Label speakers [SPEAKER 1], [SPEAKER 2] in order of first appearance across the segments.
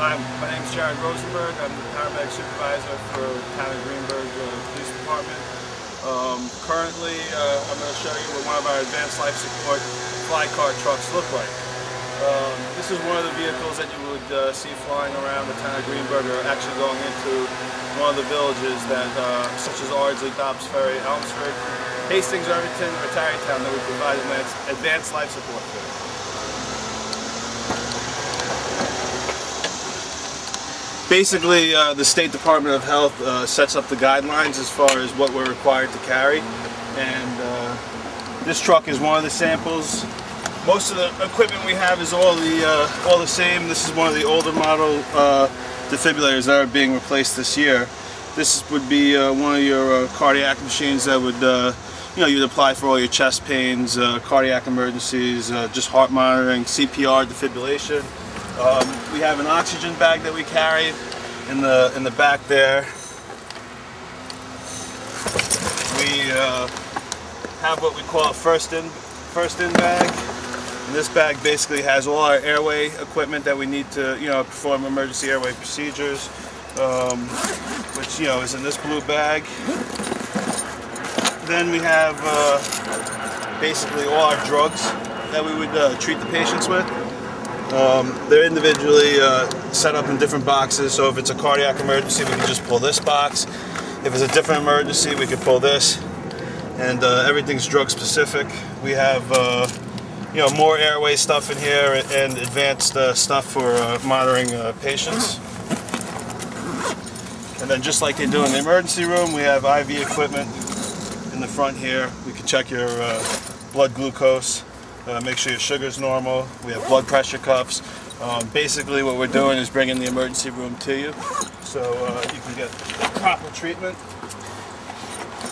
[SPEAKER 1] My name is Rosenberg. I'm the Paramedic Supervisor for Town Greenburgh Police Department. Currently, I'm going to show you what one of our advanced life support fly car trucks look like. This is one of the vehicles that you would see flying around the Town of Greenburgh, or actually going into one of the villages that, such as Ardsley, Dobbs Ferry, Elmsford, Hastings, Irvington, or Tarrytown, that we provide advanced life support for. Basically, the State Department of Health sets up the guidelines as far as what we're required to carry, and this truck is one of the samples. Most of the equipment we have is all the same. This is one of the older model defibrillators that are being replaced this year. This would be one of your cardiac machines that would, you'd apply for all your chest pains, cardiac emergencies, just heart monitoring, CPR, defibrillation. We have an oxygen bag that we carry in the back there. We have what we call a first in bag. And this bag basically has all our airway equipment that we need to perform emergency airway procedures, which is in this blue bag. Then we have basically all our drugs that we would treat the patients with. They're individually set up in different boxes, so if it's a cardiac emergency we can just pull this box. If it's a different emergency we can pull this, and everything's drug specific. We have more airway stuff in here and advanced stuff for monitoring patients. And then just like they do in the emergency room, we have IV equipment in the front here. We can check your blood glucose. Make sure your sugar's normal. We have blood pressure cuffs. Basically what we're doing is bringing the emergency room to you, so you can get proper treatment.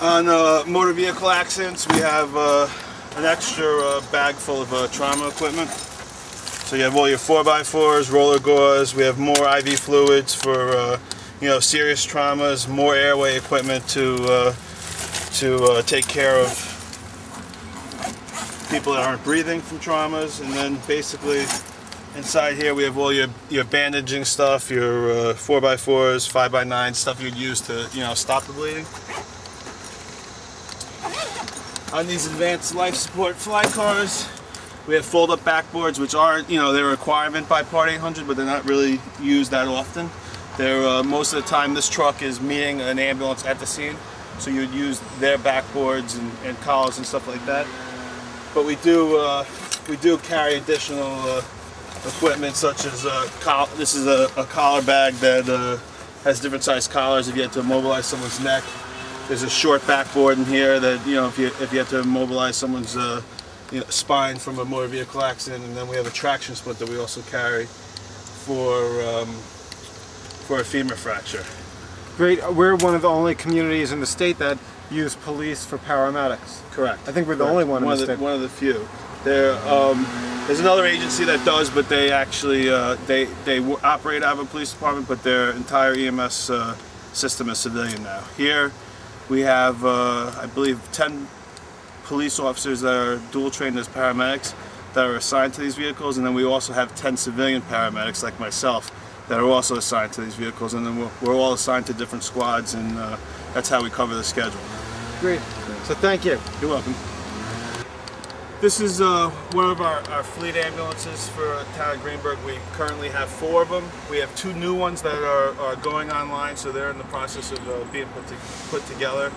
[SPEAKER 1] On motor vehicle accidents, we have an extra bag full of trauma equipment. So you have all your 4x4s, roller gauze. We have more IV fluids for serious traumas, more airway equipment to take care of people that aren't breathing from traumas. And then basically inside here we have all your bandaging stuff, your 4x4s, 5x9s, stuff you'd use to stop the bleeding. On these advanced life support fly cars, we have fold-up backboards, which are they're a requirement by Part 800, but they're not really used that often. They're most of the time this truck is meeting an ambulance at the scene, so you would use their backboards and collars and stuff like that. But we do carry additional equipment, such as this is a collar bag that has different size collars if you had to immobilize someone's neck. There's a short backboard in here that if you had to immobilize someone's spine from a motor vehicle accident. And then we have a traction splint that we also carry for a femur fracture.
[SPEAKER 2] Great. We're one of the only communities in the state that use police for paramedics.
[SPEAKER 1] Correct.
[SPEAKER 2] I think we're the only one in the state.
[SPEAKER 1] One of the few. There's another agency that does, but they actually they operate out of a police department, but their entire EMS system is civilian now. Here we have, I believe, 10 police officers that are dual trained as paramedics that are assigned to these vehicles, and then we also have 10 civilian paramedics like myself that are also assigned to these vehicles, and then we're all assigned to different squads, and that's how we cover the schedule.
[SPEAKER 2] Great. So thank you.
[SPEAKER 1] You're welcome. This is one of our fleet ambulances for Town of Greenburgh. We currently have 4 of them. We have 2 new ones that are going online, so they're in the process of being put together.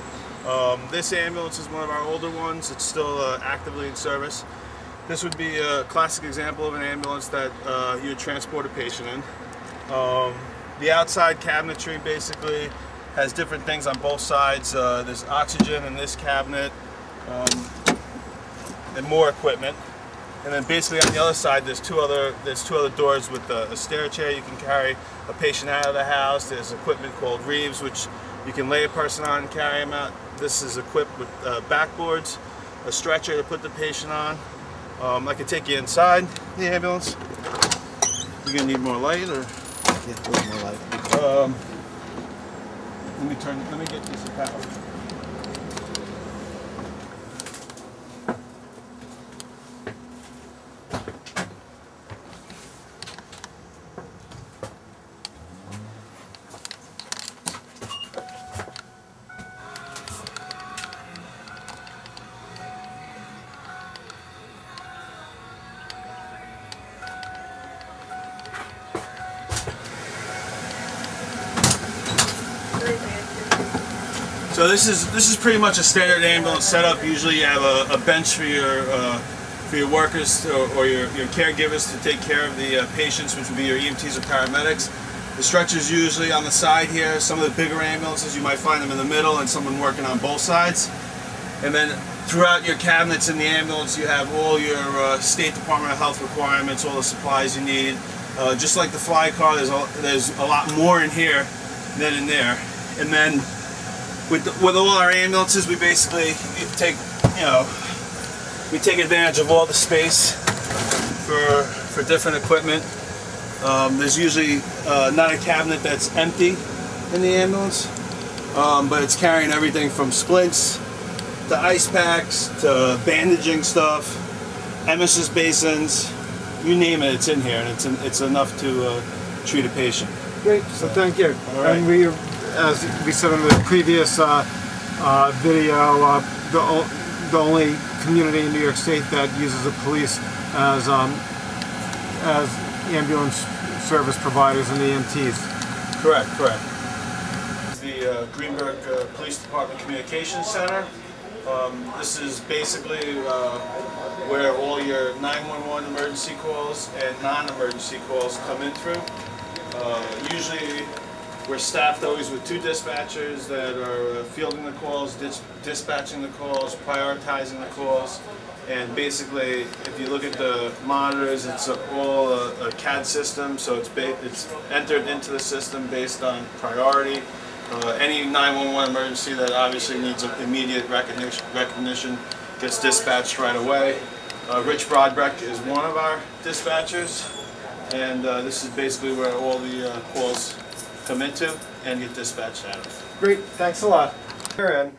[SPEAKER 1] This ambulance is one of our older ones. It's still actively in service. This would be a classic example of an ambulance that you would transport a patient in. The outside cabinetry basically has different things on both sides. There's oxygen in this cabinet. And more equipment, and then basically on the other side there's two other doors with a stair chair. You can carry a patient out of the house. There's equipment called reeves, which you can lay a person on and carry them out. This is equipped with backboards, a stretcher to put the patient on. I can take you inside the ambulance. You're gonna need more light, or
[SPEAKER 2] Yeah, a little more light.
[SPEAKER 1] let me get you some power. So this is pretty much a standard ambulance setup. Usually you have a bench for your workers or your caregivers to take care of the patients, which would be your EMTs or paramedics. The stretcher's usually on the side here. Some of the bigger ambulances, you might find them in the middle and someone working on both sides. And then throughout your cabinets in the ambulance, you have all your State Department of Health requirements, all the supplies you need. Just like the fly car, there's a lot more in here than in there. And then with all our ambulances, we basically take advantage of all the space for different equipment. There's usually not a cabinet that's empty in the ambulance, but it's carrying everything from splints to ice packs to bandaging stuff, emesis basins, you name it, it's in here, and it's enough to treat a patient.
[SPEAKER 2] Great, so thank you.
[SPEAKER 1] All right.
[SPEAKER 2] And we, as we said in the previous video, the only community in New York State that uses the police as ambulance service providers and EMTs.
[SPEAKER 1] Correct. The Greenburgh Police Department Communications Center. This is basically where all your 911 emergency calls and non-emergency calls come in through. Usually we're staffed always with 2 dispatchers that are fielding the calls, dispatching the calls, prioritizing the calls. And basically, if you look at the monitors, it's all a CAD system, so it's entered into the system based on priority. Any 911 emergency that obviously needs immediate recognition gets dispatched right away. Rich Brodbeck is one of our dispatchers, and this is basically where all the calls come into and get dispatched out of.
[SPEAKER 2] Great, thanks a lot. And